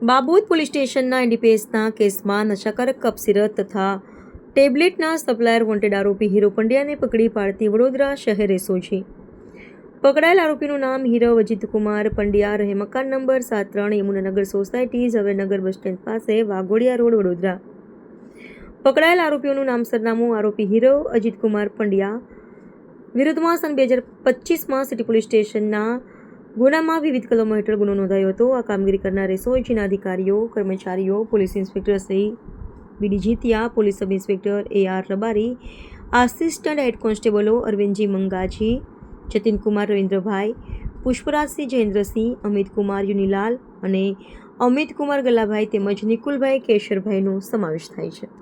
બાબોદ police સ્ટેશનના એનડીપીએસના કેસમાં નશાકારક કફ syrup તથા ટેબ્લેટના સપ્લાયર વોન્ટેડ આરોપી હીરો પંડ્યાને પકડી પાડતી વડોદરા શહેર એસઓજી. પકડાયેલ આરોપીનું નામ હીરવ અજીતકુમાર પંડ્યા, રહે મકાન number 7-3 Yamunanagar society, Zavernagar bus stand પાસે, વાઘોડિયા રોડ, વડોદરા. પકડાયેલ આરોપીઓનું નામ, સરનામું. આરોપી હીરવ અજીતકુમાર પંડ્યા વિરુદ્ધમાં સન 2025માં સિટી પોલીસ સ્ટેશનના ગુનામાં વિવિધ કલમો હેઠળ ગુનો નોંધાયો હતો. આ કામગીરી કરનાર એસઓજીના અધિકારીઓ, કર્મચારીઓ, police inspector Shri BD Jitiya, police sub inspector AR Rabari, assistant head કોન્સ્ટેબલો અરવિંદજી મંગાજી, જતીનકુમાર રવિન્દ્રભાઈ, પુષ્પરાજસિંહ જયેન્દ્રસિંહ, અમિતકુમાર યુનિલાલ અને અમિતકુમાર ગલ્લાભાઈ તેમજ નિકુલભાઈ કેશરભાઈનો સમાવેશ થાય છે.